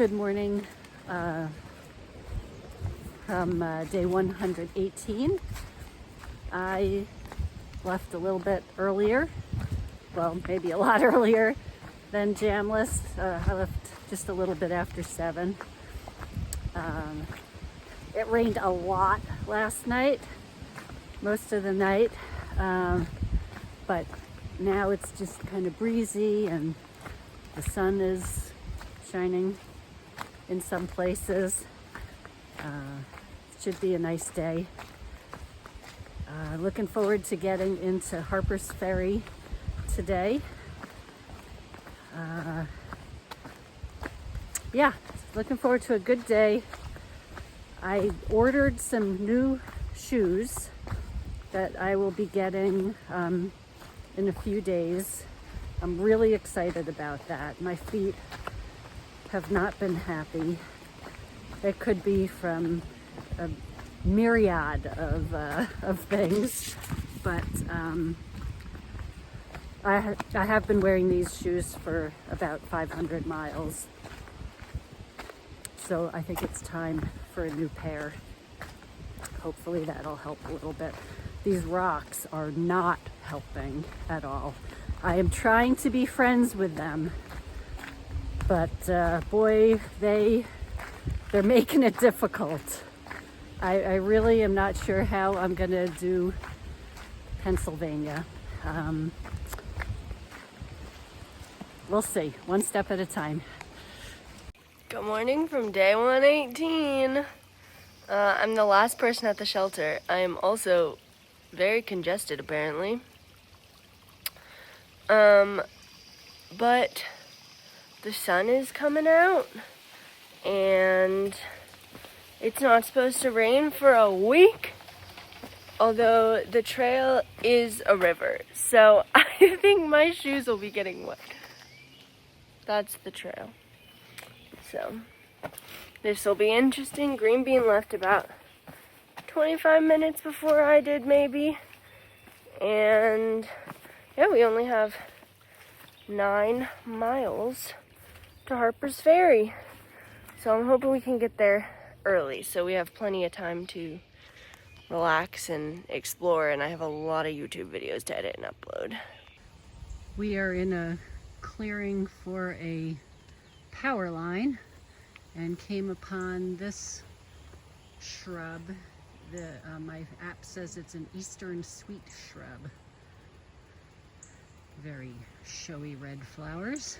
Good morning from day 118. I left a little bit earlier, well, maybe a lot earlier than Jamless. I left just a little bit after 7. It rained a lot last night, most of the night, but now it's just kind of breezy and the sun is shining in some places. It should be a nice day. Looking forward to getting into Harpers Ferry today. Yeah, looking forward to a good day. I ordered some new shoes that I will be getting in a few days. I'm really excited about that. My feet have not been happy. It could be from a myriad of things, but I have been wearing these shoes for about 500 miles. So I think it's time for a new pair. Hopefully that'll help a little bit. These rocks are not helping at all. I am trying to be friends with them, but boy, they're making it difficult. I really am not sure how I'm gonna do Pennsylvania. We'll see, one step at a time. Good morning from day 118. I'm the last person at the shelter. I am also very congested, apparently. But the sun is coming out, and it's not supposed to rain for a week, although the trail is a river, so I think my shoes will be getting wet. That's the trail. So this will be interesting. Green Bean left about 25 minutes before I did, maybe. And yeah, we only have 9 miles to Harpers Ferry. So I'm hoping we can get there early so we have plenty of time to relax and explore, and I have a lot of YouTube videos to edit and upload. We are in a clearing for a power line and came upon this shrub. My app says it's an eastern sweet shrub. Very showy red flowers.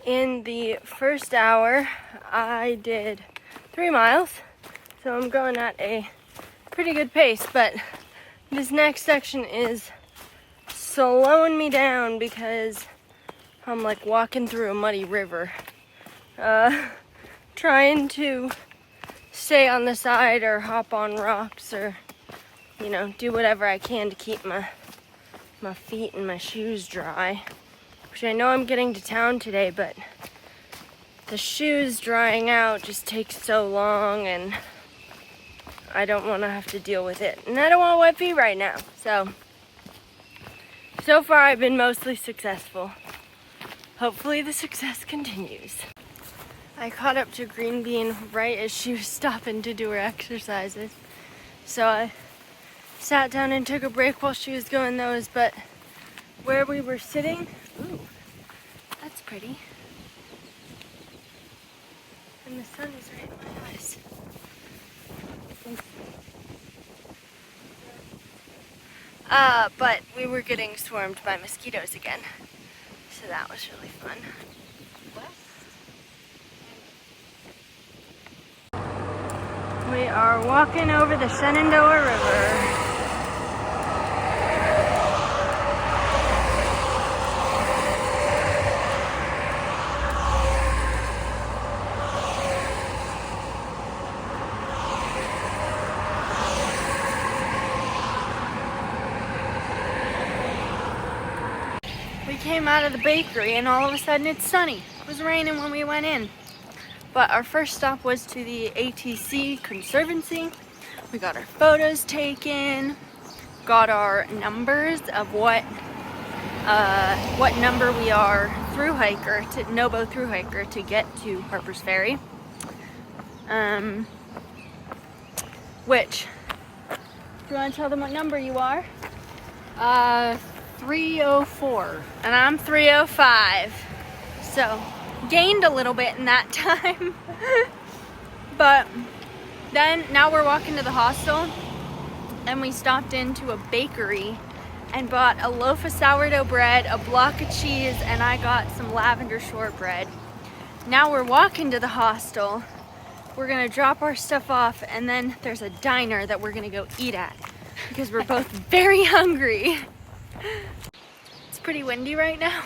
In the first hour, I did 3 miles, so I'm going at a pretty good pace, but this next section is slowing me down because I'm like walking through a muddy river. Trying to stay on the side or hop on rocks or, you know, do whatever I can to keep my feet and my shoes dry. Which I know I'm getting to town today, but the shoes drying out just takes so long, and I don't want to have to deal with it. And I don't want wet feet right now. So far I've been mostly successful. Hopefully the success continues. I caught up to Green Bean right as she was stopping to do her exercises. So I sat down and took a break while she was doing those, but where we were sitting, ooh, that's pretty. And the sun is right in my eyes. But we were getting swarmed by mosquitoes again. So that was really fun. We are walking over the Shenandoah River. came out of the bakery and all of a sudden it's sunny. It was raining when we went in. But our first stop was to the ATC Conservancy. We got our photos taken, got our numbers of what number we are through hiker, to Nobo through hiker to get to Harpers Ferry. Which, do you want to tell them what number you are? 304. And I'm 305. So, gained a little bit in that time. But then, now we're walking to the hostel. And we stopped into a bakery and bought a loaf of sourdough bread, a block of cheese, and I got some lavender shortbread. Now we're walking to the hostel. We're gonna drop our stuff off, and then there's a diner that we're gonna go eat at because we're both very hungry. It's pretty windy right now,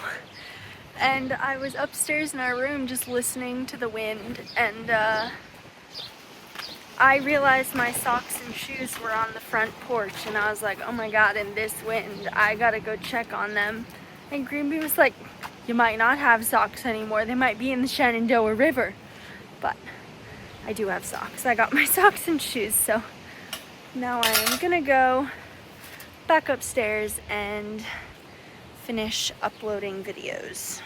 and I was upstairs in our room just listening to the wind, and I realized my socks and shoes were on the front porch, and I was like, oh my god, in this wind, I gotta go check on them. And Greenby was like, you might not have socks anymore. They might be in the Shenandoah River. But I do have socks. I got my socks and shoes, so now I am gonna go back upstairs and finish uploading videos,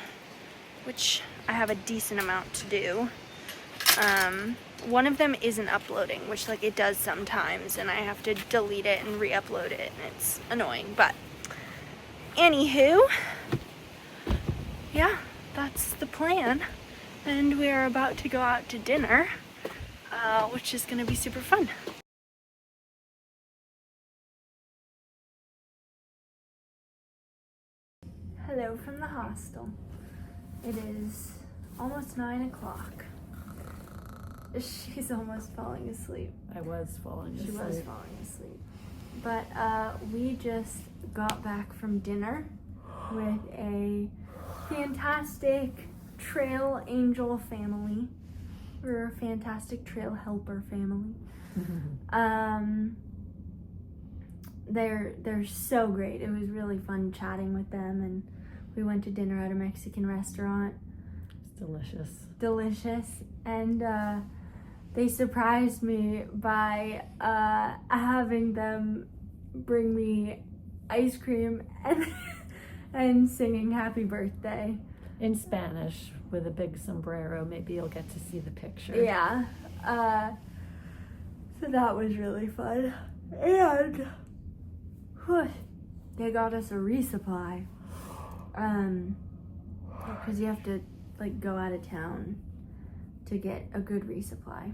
which I have a decent amount to do. One of them isn't uploading, which like it does sometimes, and I have to delete it and re-upload it, and it's annoying. But anywho, yeah, that's the plan, and we are about to go out to dinner, which is gonna be super fun. Hello from the hostel. It is almost 9 o'clock. She's almost falling asleep. I was falling asleep. She was falling asleep. But we just got back from dinner with a fantastic trail angel family. We're a fantastic trail helper family. They're so great. It was really fun chatting with them, and we went to dinner at a Mexican restaurant. It's delicious. Delicious. And they surprised me by having them bring me ice cream and singing happy birthday. In Spanish with a big sombrero. Maybe you'll get to see the picture. Yeah. So that was really fun. And they got us a resupply. Because you have to like go out of town to get a good resupply.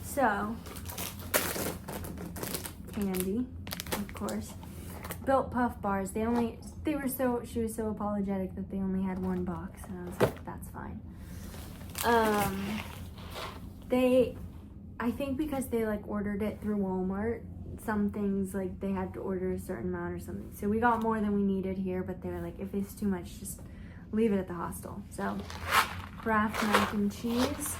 So candy, of course. Built Puff bars. She was so apologetic that they only had one box, and I was like, that's fine. I think because they like ordered it through Walmart, some things like they had to order a certain amount or something. So we got more than we needed here, but they were like, if it's too much, just leave it at the hostel. So Kraft mac and cheese,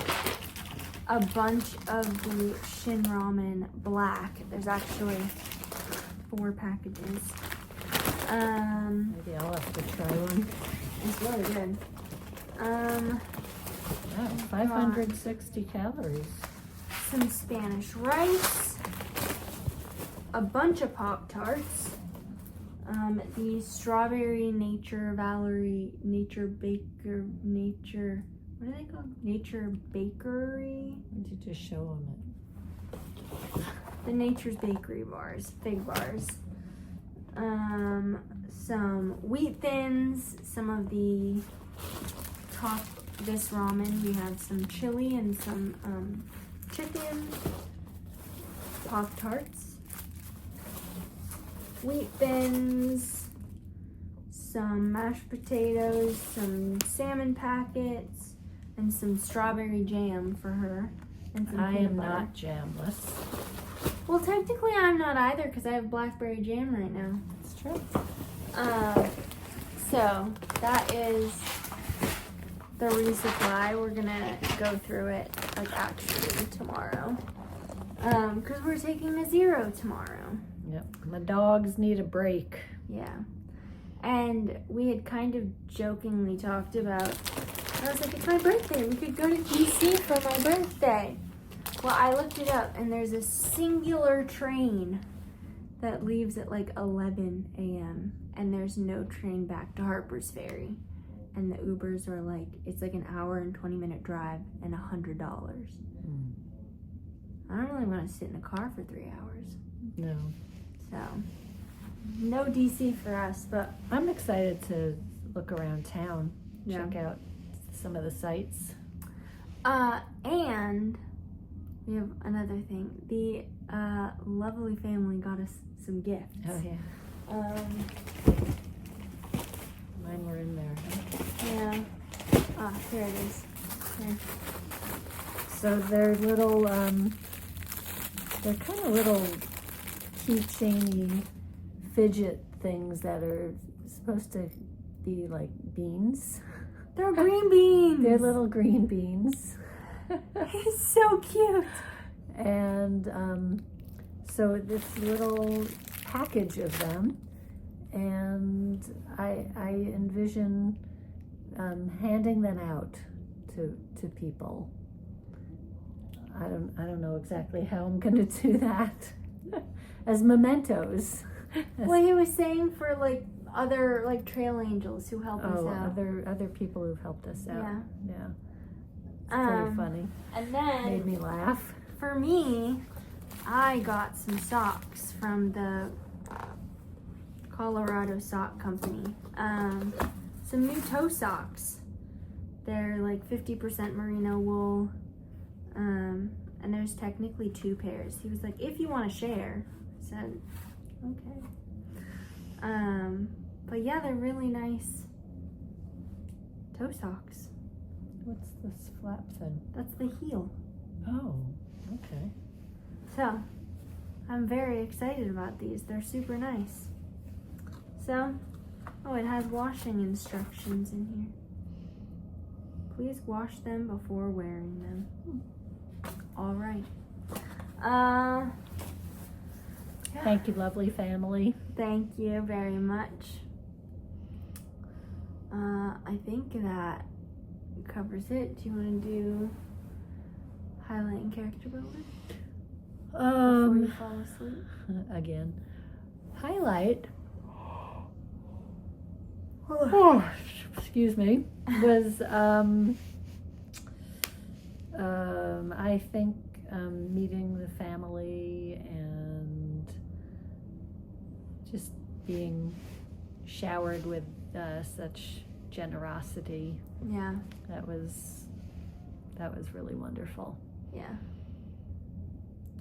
a bunch of the Shin Ramen black. There's actually 4 packages. Maybe I'll have to try one. It's really good. Wow, 560 calories. Some Spanish rice, a bunch of Pop-Tarts, the strawberry Nature Valerie, what are they called? Nature Bakery? Why don't you just show them it? The Nature's Bakery bars, fig bars. Some wheat thins, some of the this ramen. We have some chili and some chicken, Pop-Tarts, wheat thins, some mashed potatoes, some salmon packets, and some strawberry jam for her. And some I peanut am butter. not jamless. Well, technically I'm not either because I have blackberry jam right now. It's true. So that is the resupply. We're gonna go through it like actually tomorrow. Because we're taking a 0 tomorrow. Yep. My dogs need a break. Yeah. And we had kind of jokingly talked about, I was like, it's my birthday. We could go to DC for my birthday. Well, I looked it up, and there's a singular train that leaves at like 11 a.m. and there's no train back to Harpers Ferry. And the Ubers are like, it's like an hour and 20-minute drive and $100. I don't really want to sit in a car for 3 hours. No. So, no DC for us, but I'm excited to look around town, Yeah. check out some of the sights. and we have another thing. The lovely family got us some gifts. Oh, yeah. Mine were in there. Huh? Yeah. Ah, here it is. Here. So they're little, they're kind of little keychainy fidget things that are supposed to be like beans. They're green beans. They're little green beans. It's so cute. And so this little package of them, and I envision handing them out to people. I don't know exactly how I'm going to do that as mementos. Well, he was saying for like other like trail angels who help us out. other people who've helped us out. Yeah. It's pretty funny. And then Made me laugh. for me, I got some socks from the Colorado Sock Company. Some new toe socks. They're like 50% merino wool. And there's technically 2 pairs. He was like, if you want to share. I said, okay. But yeah, they're really nice toe socks. What's this flap thing? That's the heel. Oh, okay. So, I'm very excited about these. They're super nice. So, oh, it has washing instructions in here. Please wash them before wearing them. All right. Yeah. Thank you, lovely family. Thank you very much. I think that covers it. Do you want to do highlight and character builder before you fall asleep? Again. Highlight. Excuse me. Was I think meeting the family and just being showered with such generosity. Yeah. That was really wonderful. Yeah.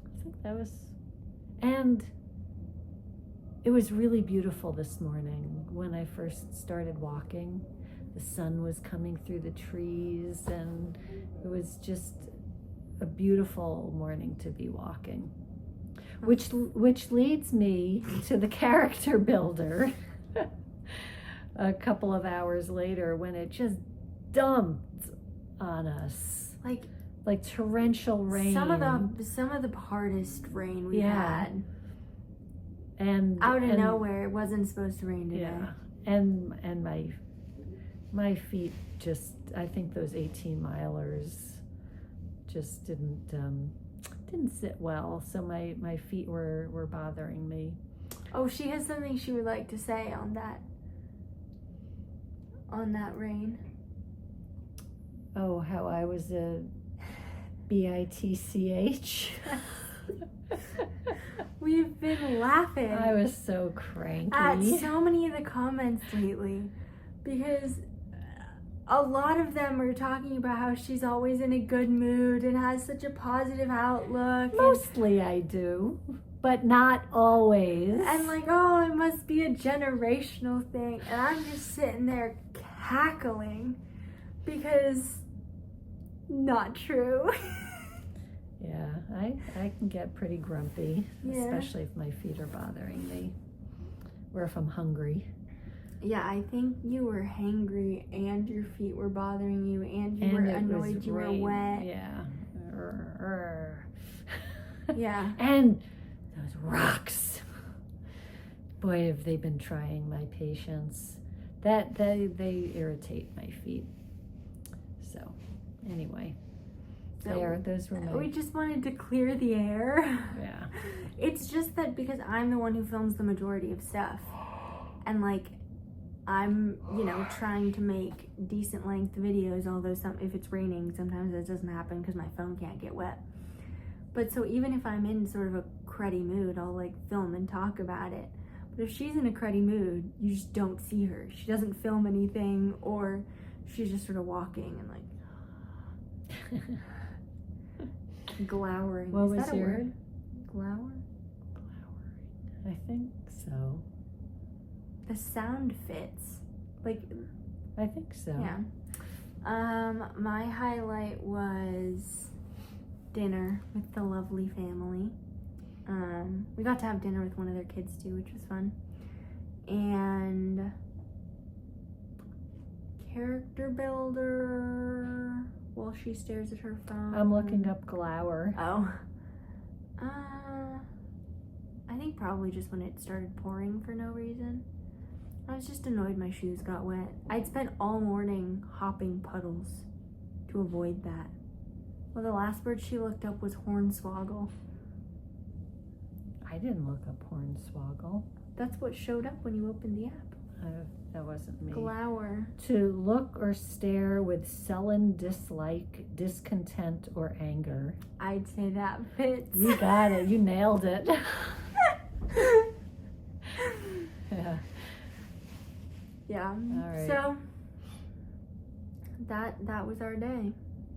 I think that was, and it was really beautiful this morning when I first started walking. The sun was coming through the trees, and it was just a beautiful morning to be walking. Which leads me to the character builder a couple of hours later when it just dumped on us like torrential rain. Some of the hardest rain we had. And out of nowhere, it wasn't supposed to rain today. Yeah. And my feet just, I think those 18-milers just didn't sit well. So my feet were bothering me. Oh, she has something she would like to say on that rain. Oh, how I was a bitch. We've been laughing. I was so cranky at so many of the comments lately because a lot of them are talking about how she's always in a good mood and has such a positive outlook. Mostly I do, but not always. And like, oh, it must be a generational thing. And I'm just sitting there cackling because not true. Yeah, I can get pretty grumpy, especially if my feet are bothering me or if I'm hungry. Yeah, I think you were hangry and your feet were bothering you and you were annoyed you were wet. Yeah. Yeah. And those rocks boy, have they been trying my patience. That they irritate my feet. So, anyway, those were my. We just wanted to clear the air. Yeah. It's just that because I'm the one who films the majority of stuff, and like, I'm, trying to make decent length videos, although if it's raining, sometimes it doesn't happen because my phone can't get wet. But so even if I'm in sort of a cruddy mood, I'll like film and talk about it. But if she's in a cruddy mood, you just don't see her. She doesn't film anything, or she's just sort of walking and like glowering. What Is was that a your word? Glower? Glowering. I think so. The sound fits. Like, I think so. yeah. My highlight was dinner with the lovely family. We got to have dinner with one of their kids too, which was fun. And character builder while she stares at her phone. I'm looking up glower. Oh. I think probably just when it started pouring for no reason. I was just annoyed my shoes got wet. I'd spent all morning hopping puddles to avoid that. Well, the last word she looked up was hornswoggle. I didn't look up hornswoggle. That's what showed up when you opened the app. That wasn't me. Glower. To look or stare with sullen dislike, discontent, or anger. I'd say that fits. You got it. You nailed it. Yeah. Yeah. All right. So that was our day.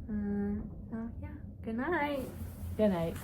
So yeah. Good night. Good night.